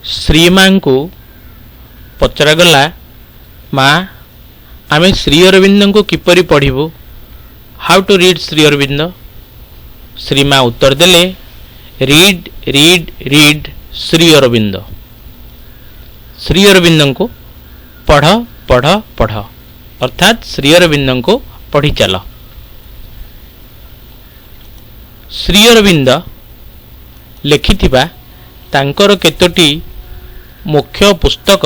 श्रीमा को पचरागला माँ आमे श्री अरविंद को किपरि पढ़िबु, how to read Shri Aurobindo. Shrima उत्तर देले read read read Shri Aurobindo. Shri Aurobindo को पढ़ पढ़ पढ़ अर्थात श्री अरविंद को पढ़ी चल। श्री अरविंद लिखिथिबा तांकर केतोटी मुख्य पुस्तक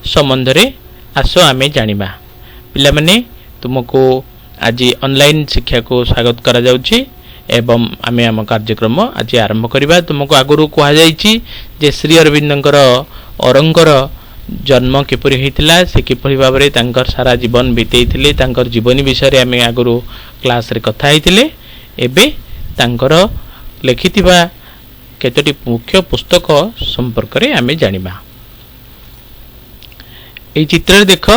संबंध रे आसो आमे जानिबा। पिला माने तुमको आज ऑनलाइन शिक्षा को स्वागत करा जाउछि एवं आमे आम कार्यक्रम आज आरंभ करिबा। तुमको आगुरु कहा जाइछि जे श्री अरविंदंकर औरंगर जन्म किपरि हेतिला, से किपरि भाबरे तांकर सारा जीवन बितेइथिले, तांकर जीवनी विषय रे आमे आगुरु क्लास रे कथा हेतिले। एबे तांकर लिखिथिबा केतोटी मुख्य पुस्तक संपर्क रे आमे जानिबा। एई चित्र देख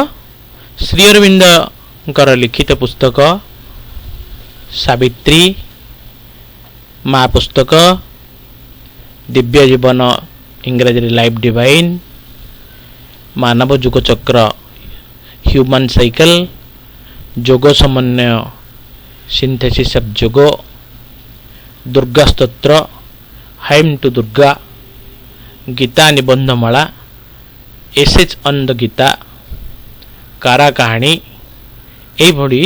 श्री अरविंदकर लिखित पुस्तक सावित्री, माँ पुस्तक, दिव्य जीवन इंग्रजी लाइफ डिवाइन, मानव जुग चक्र ह्यूमन साइकिल, जोग समन्वय synthesis of Yog, Durga Stotra hymn to Durga, Gita Nibandhmala, essays on the Gita, Kara Kahani, एई भड़ी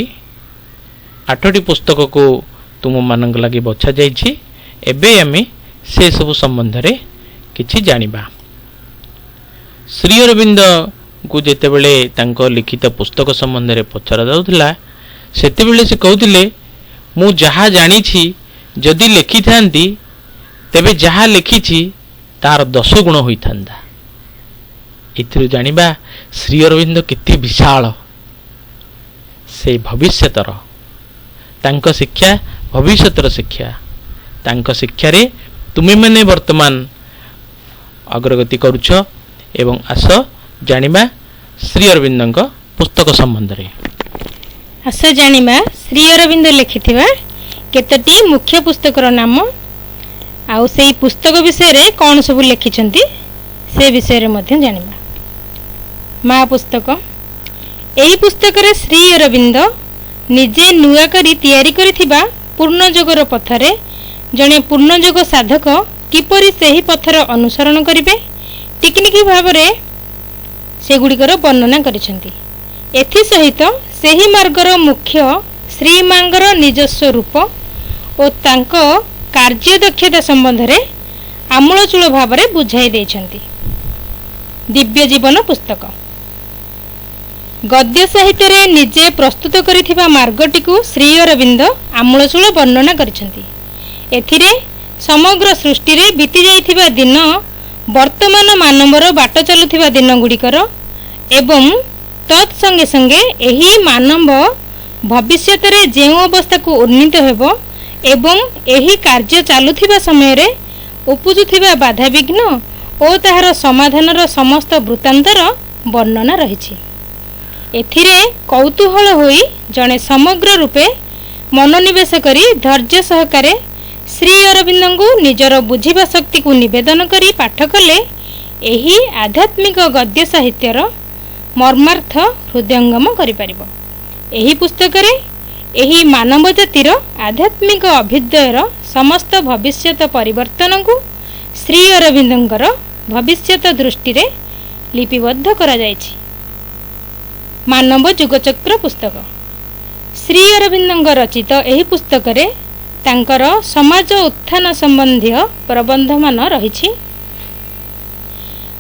8टी पुस्तक को तुम मानक लगी बछा जाइछि। एबे आमे से सब संबंध रे किछि जानिबा। श्री अरविंद को जेतेबेले तांको लिखित पुस्तक संबंध रे पचरा जाउथला, सेतेबेले से कहउथिले मु जहा जानिछि जदि लिखि थांती तेबे जहा लिखिछि तार 10 गुण होइथांदा। इथिरु जानिबा श्री अरविंद केते विशाल, से भविष्यतर तांको शिक्षा भविष्यतर शिक्षा, तांको शिक्षा रे तुमे माने वर्तमान अग्रगति करूछ। एवं आस जानिबा श्री अरविंदଙ୍କ पुस्तक संबंध रे। आस जानिबा श्री अरविंद लिखिथिबा केतटी मुख्य पुस्तकर नाम आउ सेई पुस्तक विषय रे कोन सब लिखिछंती से विषय रे मध्य जानिबा। माँ पुस्तक, एही पुस्तक रे श्री अरविंद निजे नुआ करी तयारी करिथिबा पूर्णयोगर पथरे जणे पूर्णयोग साधक किपरि सेही पथर अनुसरण करिवे टिकनिकी भावरे सेगुड़िकर वर्णना करिसेंती। एथि सहित सेही मार्गर मुख्य श्री मांगर निजस्व रूप और तांको कार्य दक्षता संबंध रे आमूलचूल भावरे बुझाई देछंती। दिव्य जीवन पुस्तक, गद्य साहित्य रे निजे प्रस्तुत करिथिबा मार्गटी को श्री अरविंद आमूलचूल वर्णना करिसेंती। एथिरे समग्र सृष्टि रे बीती जाइथिबा दिन, वर्तमान मानवर बाट चलुथिबा दिन गुड़िकर एवं तत्संगे संगे एही मानव भविष्यत रे जेउ अवस्था को उन्नीत हेबो एवं एही कार्य चालुथिबा समय रे उपजुथिबा बाधा विघ्न और ताहार समाधानर समस्त वृत्तांतर वर्णना रहिछि। एथिरे कौतूहल होई जणे समग्र रूपे मनोनिवेश करी धैर्य सहकारे श्री अरविंद को निजर बुझिबा शक्ति को निवेदन करी पाठ कले एही आध्यात्मिक गद्य साहित्यर मर्मार्थ हृदयंगम करि परिबो। एही पुस्तक रे एही मानव जातिर आध्यात्मिक अभ्युदयर समस्त भविष्यत परिवर्तन को श्री अरविंदंकर भविष्यत दृष्टि रे लिपिबद्ध करा जायछि। मानव जुगचक्र पुस्तक, श्री अरविंदंक रचित एही पुस्तक रे तांकर समाज उत्थान संबंधी प्रबंध मान रहिछि।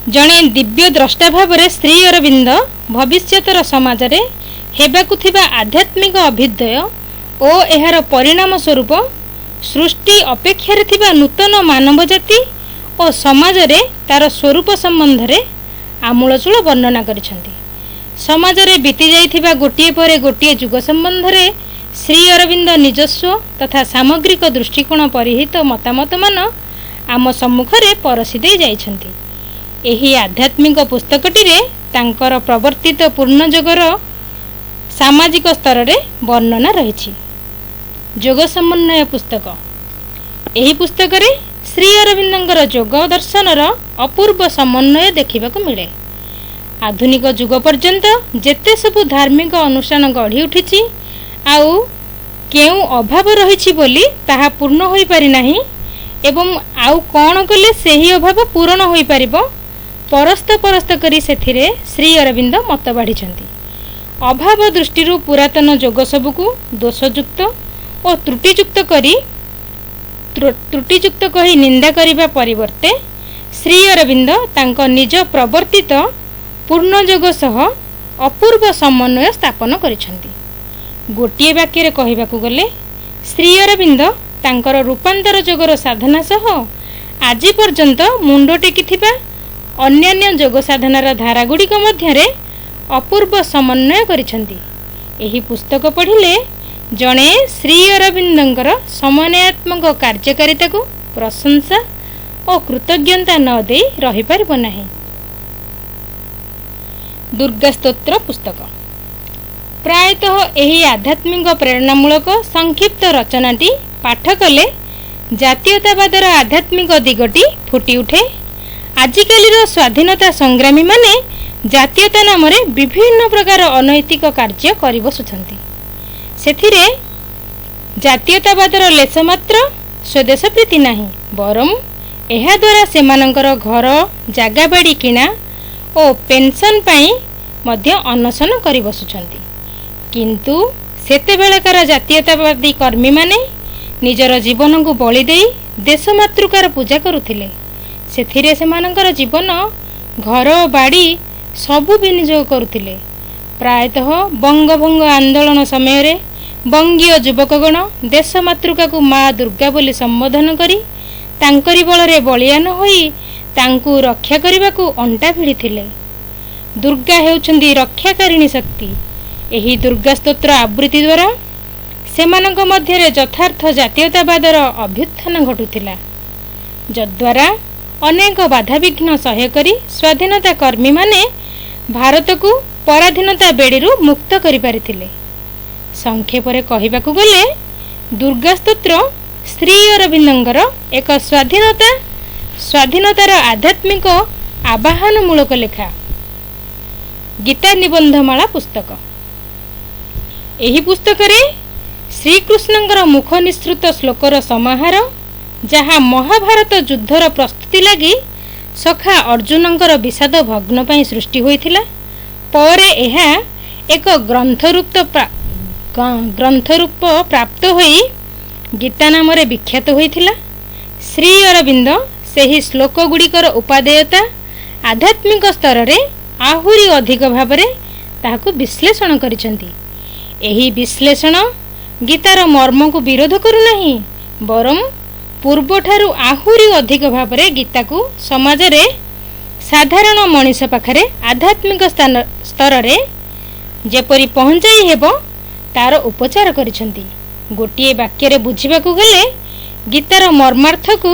जणे दिव्य द्रष्टा भावरे श्री अरविंद भविष्यतर समाज रे हेबाकु थिबा आध्यात्मिक अभ्युदय और एहार परिणाम स्वरूप सृष्टि अपेक्षा रे थिबा नूतन मानव जाति और समाज रे तार स्वरूप संबंध रे आमूलचूल वर्णना करिसेंती। समाज रे बीती जाइथिबा गोटिए परे गोटिए जुग संबंध रे श्री अरविंद निजस्व तथा सामग्रिक दृष्टिकोण परिहित मतामत मान आम सम्मुख रे परसी दे जाइछंती। एही आध्यात्मिक पुस्तकटी रे तांकर प्रवर्तित पूर्णयोगर सामाजिक स्तर रे वर्णना रहिछि। जोग समन्वय पुस्तक, एही पुस्तक रे ଶ୍ରୀ ଅରବିନ୍ଦଙ୍କର ଯୋଗ ଦର୍ଶନର ଅପୂର୍ବ ସମନ୍ୱୟ ଦେଖିବାକୁ ମିଳେ। ଆଧୁନିକ ଯୁଗ ପର୍ଯ୍ୟନ୍ତ ଯେତେ ସବୁ ଧାର୍ମିକ ଅନୁଷ୍ଠାନ ଗଢ଼ି ଉଠିଛି, ଆଉ କେଉଁ ଅଭାବ ରହିଛି ବୋଲି ତାହା ପୂର୍ଣ୍ଣ ହୋଇପାରିନାହିଁ ଏବଂ ଆଉ କ'ଣ କଲେ ସେହି ଅଭାବ ପୂରଣ ହୋଇପାରିବ, ପରସ୍ତ ପରସ୍ତ କରି ସେଥିରେ ଶ୍ରୀ ଅରବିନ୍ଦ ମତ ବାଢ଼ିଛନ୍ତି। ଅଭାବ ଦୃଷ୍ଟିରୁ ପୁରାତନ ଯୋଗ ସବୁକୁ ଦୋଷଯୁକ୍ତ ଓ ତ୍ରୁଟିଯୁକ୍ତ କହି ନିନ୍ଦା କରିବା ପରିବର୍ତ୍ତେ ଶ୍ରୀ ଅରବିନ୍ଦ ତାଙ୍କ ନିଜ ପ୍ରବର୍ତ୍ତିତ ପୂର୍ଣ୍ଣ ଯୋଗ ସହ ଅପୂର୍ବ ସମନ୍ୱୟ ସ୍ଥାପନ କରିଛନ୍ତି। ଗୋଟିଏ ବାକ୍ୟରେ କହିବାକୁ ଗଲେ ଶ୍ରୀ ଅରବିନ୍ଦ ତାଙ୍କର ରୂପାନ୍ତର ଯୋଗର ସାଧନା ସହ ଆଜି ପର୍ଯ୍ୟନ୍ତ ମୁଣ୍ଡ ଟେକିଥିବା ଅନ୍ୟାନ୍ୟ ଯୋଗ ସାଧନାର ଧାରାଗୁଡ଼ିକ ମଧ୍ୟରେ ଅପୂର୍ବ ସମନ୍ୱୟ କରିଛନ୍ତି। ଏହି ପୁସ୍ତକ ପଢ଼ିଲେ ଜଣେ ଶ୍ରୀ ଅରବିନ୍ଦଙ୍କର ସମନ୍ୱୟାତ୍ମକ କାର୍ଯ୍ୟକାରିତାକୁ ପ୍ରଶଂସା ଓ କୃତଜ୍ଞତା ନ ଦେଇ ରହିପାରିବ ନାହିଁ। ଦୁର୍ଗା ସ୍ତୋତ୍ର ପୁସ୍ତକ ପ୍ରାୟତଃ ଏହି ଆଧ୍ୟାତ୍ମିକ ପ୍ରେରଣାମୂଳକ ସଂକ୍ଷିପ୍ତ ରଚନାଟି ପାଠ କଲେ ଜାତୀୟତାବାଦର ଆଧ୍ୟାତ୍ମିକ ଦିଗଟି ଫୁଟି ଉଠେ। ଆଜିକାଲିର ସ୍ୱାଧୀନତା ସଂଗ୍ରାମୀମାନେ ଜାତୀୟତା ନାମରେ ବିଭିନ୍ନ ପ୍ରକାର ଅନୈତିକ କାର୍ଯ୍ୟ କରି ବସୁଛନ୍ତି। ସେଥିରେ ଜାତୀୟତାବାଦର ଲେଶମାତ୍ର ସ୍ୱଦେଶ ପ୍ରୀତି ନାହିଁ, ବରଂ ଏହାଦ୍ୱାରା ସେମାନଙ୍କର ଘର ଜାଗା ବାଡ଼ି କିଣା ଓ ପେନ୍ସନ୍ ପାଇଁ ମଧ୍ୟ ଅନଶନ କରି ବସୁଛନ୍ତି। କିନ୍ତୁ ସେତେବେଳକାର ଜାତୀୟତାବାଦୀ କର୍ମୀମାନେ ନିଜର ଜୀବନକୁ ବଳି ଦେଇ ଦେଶମାତୃକାର ପୂଜା କରୁଥିଲେ। ସେଥିରେ ସେମାନଙ୍କର ଜୀବନ, ଘର ବାଡ଼ି ସବୁ ବିନିଯୋଗ କରୁଥିଲେ। ପ୍ରାୟତଃ ବଙ୍ଗଭଙ୍ଗ ଆନ୍ଦୋଳନ ସମୟରେ ବଙ୍ଗୀୟ ଯୁବକଗଣ ଦେଶମାତୃକାକୁ ମା ଦୁର୍ଗା ବୋଲି ସମ୍ବୋଧନ କରି ତାଙ୍କରି ବଳରେ ବଳିୟାନ ହୋଇ ତାଙ୍କୁ ରକ୍ଷା କରିବାକୁ ଅଣ୍ଟା ଭିଡ଼ିଥିଲେ। ଦୁର୍ଗା ହେଉଛନ୍ତି ରକ୍ଷାକାରିଣୀ ଶକ୍ତି। ଏହି ଦୁର୍ଗା ସ୍ତୋତ୍ର ଆବୃତ୍ତି ଦ୍ୱାରା ସେମାନଙ୍କ ମଧ୍ୟରେ ଯଥାର୍ଥ ଜାତୀୟତାବାଦର ଅଭ୍ୟୁତ୍ଥାନ ଘଟୁଥିଲା, ଯଦ୍ୱାରା ଅନେକ ବାଧାବିଘ୍ନ ସହ୍ୟ କରି ସ୍ୱାଧୀନତା କର୍ମୀମାନେ ଭାରତକୁ ପରାଧୀନତା ବେଡ଼ିରୁ ମୁକ୍ତ କରିପାରିଥିଲେ। ସଂକ୍ଷେପରେ କହିବାକୁ ଗଲେ ଦୁର୍ଗା ସ୍ତୋତ୍ର ଶ୍ରୀ ଅରବିନ୍ଦଙ୍କର ଏକ ସ୍ୱାଧୀନତାର ଆଧ୍ୟାତ୍ମିକ ଆବାହନମୂଳକ ଲେଖା। ଗୀତା ନିବନ୍ଧମାଳା ପୁସ୍ତକ ଏହି ପୁସ୍ତକରେ ଶ୍ରୀକୃଷ୍ଣଙ୍କର ମୁଖ ନିଃସୃତ ଶ୍ଲୋକର ସମାହାର, ଯାହା ମହାଭାରତ ଯୁଦ୍ଧର ପ୍ରସ୍ତୁତି ଲାଗି ସଖା ଅର୍ଜୁନଙ୍କର ବିଷାଦ ଭଗ୍ନ ପାଇଁ ସୃଷ୍ଟି ହୋଇଥିଲା। ପରେ ଏହା ଏକ ଗ୍ରନ୍ଥ ରୂପ ପ୍ରାପ୍ତ ହୋଇ ଗୀତା ନାମରେ ବିଖ୍ୟାତ ହୋଇଥିଲା। ଶ୍ରୀ ଅରବିନ୍ଦ ସେହି ଶ୍ଲୋକ ଗୁଡ଼ିକର ଉପାଦେୟତା ଆଧ୍ୟାତ୍ମିକ ସ୍ତରରେ ଆହୁରି ଅଧିକ ଭାବରେ ତାହାକୁ ବିଶ୍ଳେଷଣ କରିଛନ୍ତି। ଏହି ବିଶ୍ଳେଷଣ ଗୀତାର ମର୍ମକୁ ବିରୋଧ କରୁନାହିଁ, ବରଂ ପୂର୍ବଠାରୁ ଆହୁରି ଅଧିକ ଭାବରେ ଗୀତାକୁ ସମାଜରେ ସାଧାରଣ ମଣିଷ ପାଖରେ ଆଧ୍ୟାତ୍ମିକ ସ୍ତରରେ ଯେପରି ପହଞ୍ଚାଇ ହେବ ତାର ଉପଚାର କରିଛନ୍ତି। ଗୋଟିଏ ବାକ୍ୟରେ ବୁଝିବାକୁ ଗଲେ ଗୀତାର ମର୍ମାର୍ଥକୁ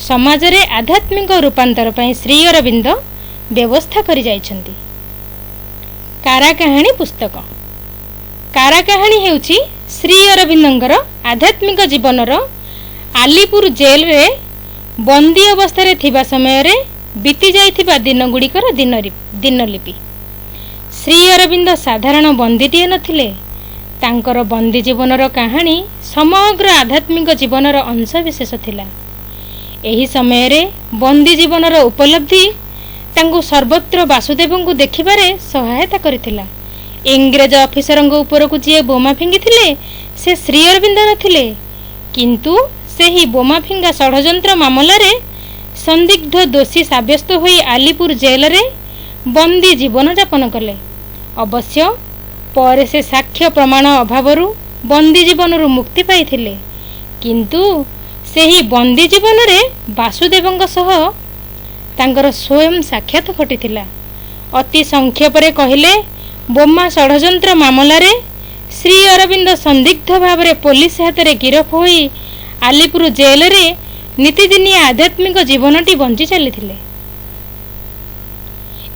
ସମାଜରେ ଆଧ୍ୟାତ୍ମିକ ରୂପାନ୍ତର ପାଇଁ ଶ୍ରୀ ଅରବିନ୍ଦ ବ୍ୟବସ୍ଥା କରି ଯାଇଛନ୍ତି। କାରାକାହାଣୀ ପୁସ୍ତକ କାରାକାହାଣୀ ହେଉଛି ଶ୍ରୀ ଅରବିନ୍ଦଙ୍କର ଆଧ୍ୟାତ୍ମିକ ଜୀବନର ଆଲିପୁର ଜେଲରେ ବନ୍ଦୀ ଅବସ୍ଥାରେ ଥିବା ସମୟରେ ବିତି ଯାଇଥିବା ଦିନଗୁଡ଼ିକର ଦିନଲିପି। ଶ୍ରୀ ଅରବିନ୍ଦ ସାଧାରଣ ବନ୍ଦୀଟିଏ ନଥିଲେ। ତାଙ୍କର ବନ୍ଦୀ ଜୀବନର କାହାଣୀ ସମଗ୍ର ଆଧ୍ୟାତ୍ମିକ ଜୀବନର ଅଂଶବିଶେଷ ଥିଲା। ଏହି ସମୟରେ ବନ୍ଦୀ ଜୀବନର ଉପଲବ୍ଧି ତାଙ୍କୁ ସର୍ବତ୍ର ବାସୁଦେବଙ୍କୁ ଦେଖିବାରେ ସହାୟତା କରିଥିଲା। ଇଂରେଜ ଅଫିସରଙ୍କ ଉପରକୁ ଯିଏ ବୋମା ଫିଙ୍ଗିଥିଲେ ସେ ଶ୍ରୀ ଅରବିନ୍ଦ ନଥିଲେ, କିନ୍ତୁ ସେହି ବୋମା ଫିଙ୍ଗା ଷଡ଼ଯନ୍ତ୍ର ମାମଲାରେ ସନ୍ଦିଗ୍ଧ ଦୋଷୀ ସାବ୍ୟସ୍ତ ହୋଇ ଆଲିପୁର ଜେଲରେ ବନ୍ଦୀ ଜୀବନଯାପନ କଲେ। ଅବଶ୍ୟ ପରେ ସେ ସାକ୍ଷ୍ୟ ପ୍ରମାଣ ଅଭାବରୁ ବନ୍ଦୀ ଜୀବନରୁ ମୁକ୍ତି ପାଇଥିଲେ, କିନ୍ତୁ ସେହି ବନ୍ଦୀ ଜୀବନରେ ବାସୁଦେବଙ୍କ ସହ ତାଙ୍କର ସ୍ୱୟଂ ସାକ୍ଷାତ ଘଟିଥିଲା। ଅତି ସଂକ୍ଷେପରେ କହିଲେ, ବୋମା ଷଡ଼ଯନ୍ତ୍ର ମାମଲାରେ ଶ୍ରୀ ଅରବିନ୍ଦ ସନ୍ଦିଗ୍ଧ ଭାବରେ ପୋଲିସ ହାତରେ ଗିରଫ ହୋଇ ଆଲିପୁର ଜେଲରେ ନୀତିଦିନିଆ ଆଧ୍ୟାତ୍ମିକ ଜୀବନଟି ବଞ୍ଚି ଚାଲିଥିଲେ।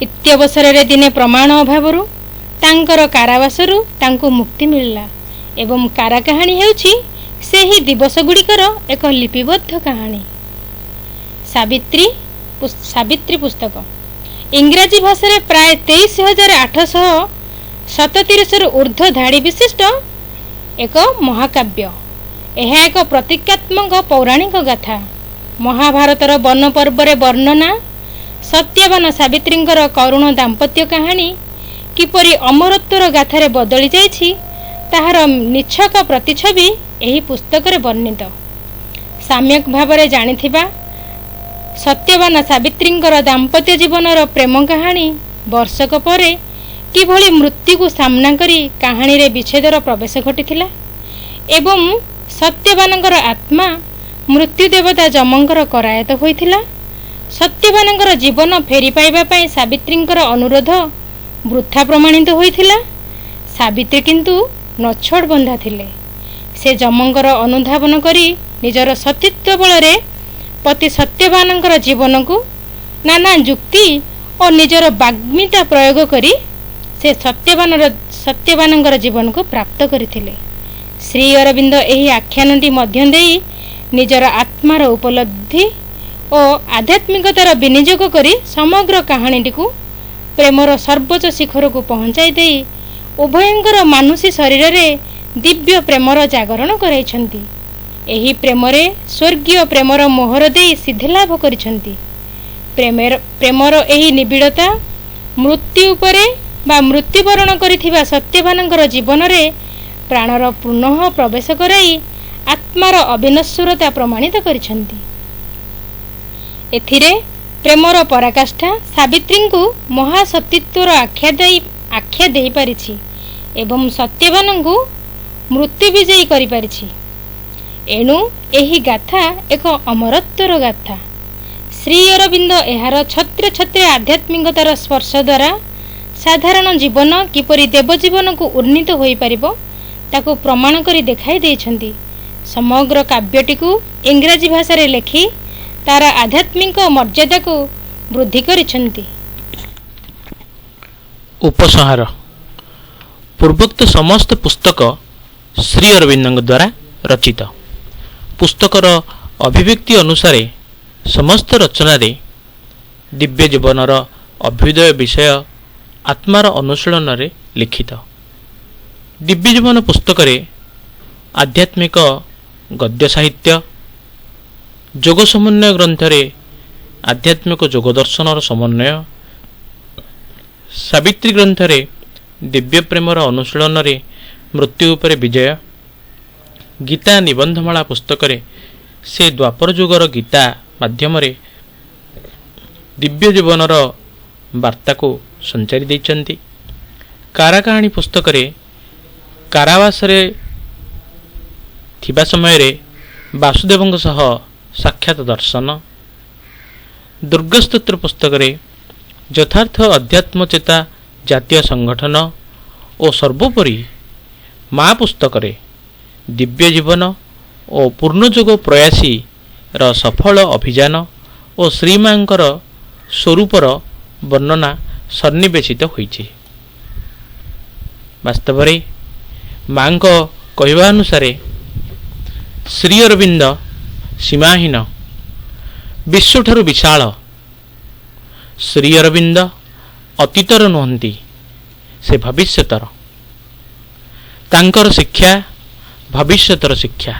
ଇତ୍ୟବସରରେ ଦିନେ ପ୍ରମାଣ ଅଭାବରୁ ତାଙ୍କର କାରାବାସରୁ ତାଙ୍କୁ ମୁକ୍ତି ମିଳିଲା ଏବଂ କାରାକାହାଣୀ ହେଉଛି ସେହି ଦିବସଗୁଡ଼ିକର ଏକ ଲିପିବଦ୍ଧ କାହାଣୀ। ସାବିତ୍ରୀ ପୁସ୍ତକ ଇଂରାଜୀ ଭାଷାରେ ପ୍ରାୟ 23,837ରୁ ଉର୍ଦ୍ଧ୍ୱ ଧାଡ଼ି ବିଶିଷ୍ଟ ଏକ ମହାକାବ୍ୟ। ଏହା ଏକ ପ୍ରତୀକାତ୍ମକ ପୌରାଣିକ ଗାଥା। ମହାଭାରତର ବନ ପର୍ବରେ ବର୍ଣ୍ଣନା, ସତ୍ୟବାନ ସାବିତ୍ରୀଙ୍କର କରୁଣ ଦାମ୍ପତ୍ୟ କାହାଣୀ କିପରି ଅମରତ୍ୱର ଗାଥାରେ ବଦଳି ଯାଇଛି ତାହାର ନିଚ୍ଛକ ପ୍ରତିଛବି ଏହି ପୁସ୍ତକରେ ବର୍ଣ୍ଣିତ। ସାମ୍ୟକ ଭାବରେ ଜାଣିଥିବା ସତ୍ୟବାନ ସାବିତ୍ରୀଙ୍କର ଦାମ୍ପତ୍ୟ ଜୀବନର ପ୍ରେମ କାହାଣୀ ବର୍ଷକ ପରେ କିଭଳି ମୃତ୍ୟୁକୁ ସାମ୍ନା କରି କାହାଣୀରେ ବିଚ୍ଛେଦର ପ୍ରବେଶ ଘଟିଥିଲା ଏବଂ ସତ୍ୟବାନଙ୍କର ଆତ୍ମା ମୃତ୍ୟୁ ଦେବତା ଯମଙ୍କର କରାୟତ ହୋଇଥିଲା। ସତ୍ୟବାନଙ୍କର ଜୀବନ ଫେରି ପାଇବା ପାଇଁ ସାବିତ୍ରୀଙ୍କର ଅନୁରୋଧ ବୃଥା ପ୍ରମାଣିତ ହୋଇଥିଲା। ସାବିତ୍ରୀ କିନ୍ତୁ ନଛୋଡ଼ ବନ୍ଧା ଥିଲେ। ସେ ଯମଙ୍କର ଅନୁଧାବନ କରି ନିଜର ସତୀତ୍ୱ ବଳରେ ପତି ସତ୍ୟବାନଙ୍କର ଜୀବନକୁ ନାନା ଯୁକ୍ତି ଓ ନିଜର ବାଗ୍ମିତା ପ୍ରୟୋଗ କରି ସେ ସତ୍ୟବାନଙ୍କର ଜୀବନକୁ ପ୍ରାପ୍ତ କରିଥିଲେ। ଶ୍ରୀ ଅରବିନ୍ଦ ଏହି ଆଖ୍ୟାନଟି ମଧ୍ୟ ଦେଇ ନିଜର ଆତ୍ମାର ଉପଲବ୍ଧି ଓ ଆଧ୍ୟାତ୍ମିକତାର ବିନିଯୋଗ କରି ସମଗ୍ର କାହାଣୀଟିକୁ ପ୍ରେମର ସର୍ବୋଚ୍ଚ ଶିଖରକୁ ପହଞ୍ଚାଇ ଦେଇ ଉଭୟଙ୍କର ମାନୁଷୀ ଶରୀରରେ ଦିବ୍ୟ ପ୍ରେମର ଜାଗରଣ କରାଇଛନ୍ତି। ଏହି ପ୍ରେମରେ ସ୍ୱର୍ଗୀୟ ପ୍ରେମର ମୋହର ଦେଇ ସିଦ୍ଧିଲାଭ କରିଛନ୍ତି। ପ୍ରେମର ଏହି ନିବିଡ଼ତା ମୃତ୍ୟୁ ଉପରେ ବା ମୃତ୍ୟୁବରଣ କରିଥିବା ସତ୍ୟବାନଙ୍କର ଜୀବନରେ ପ୍ରାଣର ପୁନଃ ପ୍ରବେଶ କରାଇ ଆତ୍ମାର ଅବିନଶ୍ୱରତା ପ୍ରମାଣିତ କରିଛନ୍ତି। ଏଥିରେ ପ୍ରେମର ପରାକାଷ୍ଠା ସାବିତ୍ରୀଙ୍କୁ ମହାସତୀତ୍ୱର ଆଖ୍ୟା ଦେଇପାରିଛି ଏବଂ ସତ୍ୟବାନଙ୍କୁ ମୃତ୍ୟୁ ବିଜୟୀ କରିପାରିଛି। ଏଣୁ ଏହି ଗାଥା ଏକ ଅମରତ୍ୱର ଗାଥା। ଶ୍ରୀ ଅରବିନ୍ଦ ଏହାର ଛତ୍ରେ ଛତ୍ରେ ଆଧ୍ୟାତ୍ମିକତାର ସ୍ପର୍ଶ ଦ୍ୱାରା ସାଧାରଣ ଜୀବନ କିପରି ଦେବଜୀବନକୁ ଉନ୍ନୀତ ହୋଇପାରିବ ତାକୁ ପ୍ରମାଣ କରି ଦେଖାଇ ଦେଇଛନ୍ତି। ସମଗ୍ର କାବ୍ୟଟିକୁ ଇଂରାଜୀ ଭାଷାରେ ଲେଖି ତାର ଆଧ୍ୟାତ୍ମିକ ମର୍ଯ୍ୟାଦାକୁ ବୃଦ୍ଧି କରିଛନ୍ତି। ଉପସଂହାର। ପୂର୍ବୋକ୍ତ ସମସ୍ତ ପୁସ୍ତକ ଶ୍ରୀ ଅରବିନ୍ଦଙ୍କ ଦ୍ୱାରା ରଚିତ। ପୁସ୍ତକର ଅଭିବ୍ୟକ୍ତି ଅନୁସାରେ ସମସ୍ତ ରଚନାରେ ଦିବ୍ୟ ଜୀବନର ଅଭ୍ୟୁଦୟ ବିଷୟ ଆତ୍ମାର ଅନୁଶୀଳନରେ ଲିଖିତ। ଦିବ୍ୟ ଜୀବନ ପୁସ୍ତକରେ ଆଧ୍ୟାତ୍ମିକ ଗଦ୍ୟ ସାହିତ୍ୟ, ଯୋଗ ସମନ୍ୱୟ ଗ୍ରନ୍ଥରେ ଆଧ୍ୟାତ୍ମିକ ଯୋଗ ଦର୍ଶନର ସମନ୍ୱୟ, ସାବିତ୍ରୀ ଗ୍ରନ୍ଥରେ ଦିବ୍ୟ ପ୍ରେମର ଅନୁଶୀଳନରେ ମୃତ୍ୟୁ ଉପରେ ବିଜୟ, ଗୀତା ନିବନ୍ଧମାଳା ପୁସ୍ତକରେ ସେ ଦ୍ୱାପର ଯୁଗର ଗୀତା ମାଧ୍ୟମରେ ଦିବ୍ୟ ଜୀବନର ବାର୍ତ୍ତାକୁ ସଞ୍ଚାରି ଦେଇଛନ୍ତି। କାରାକାହାଣୀ ପୁସ୍ତକରେ କାରାବାସରେ ଥିବା ସମୟରେ ବାସୁଦେବଙ୍କ ସହ ସାକ୍ଷାତ ଦର୍ଶନ, ଦୁର୍ଗସ୍ତୋତ୍ର ପୁସ୍ତକରେ ଯଥାର୍ଥ ଅଧ୍ୟାତ୍ମଚେତା ଜାତୀୟ ସଂଗଠନ ଓ ସର୍ବୋପରି ମା ପୁସ୍ତକରେ ଦିବ୍ୟ ଜୀବନ ଓ ପୂର୍ଣ୍ଣଯୋଗ ପ୍ରୟାସୀର ସଫଳ ଅଭିଯାନ ଓ ଶ୍ରୀମାଙ୍କର ସ୍ୱରୂପର ବର୍ଣ୍ଣନା ସନ୍ନିବେଶିତ ହୋଇଛି। ବାସ୍ତବରେ ମାଙ୍କ କହିବା ଅନୁସାରେ ଶ୍ରୀ ଅରବିନ୍ଦ ସୀମାହୀନ, ବିଶ୍ୱଠାରୁ ବିଶାଳ। ଶ୍ରୀ ଅରବିନ୍ଦ ଅତୀତର ନୁହନ୍ତି, ସେ ଭବିଷ୍ୟତର। ତାଙ୍କର ଶିକ୍ଷା ଭବିଷ୍ୟତର ଶିକ୍ଷା।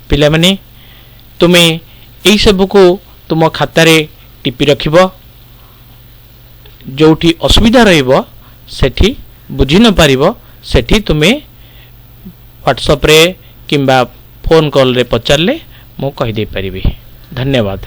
ପିଲାମାନେ, ତୁମେ ଏହିସବୁକୁ ତୁମ ଖାତାରେ ଟିପି ରଖିବ। ଯେଉଁଠି ଅସୁବିଧା ରହିବ ସେଠି ବୁଝି ନପାରିବ ସେଠି ତୁମେ ହ୍ୱାଟ୍ସଆପ୍ରେ କିମ୍ବା ଫୋନ୍ କଲ୍ରେ ପଚାରିଲେ ମୁଁ କହିଦେଇପାରିବି। ଧନ୍ୟବାଦ।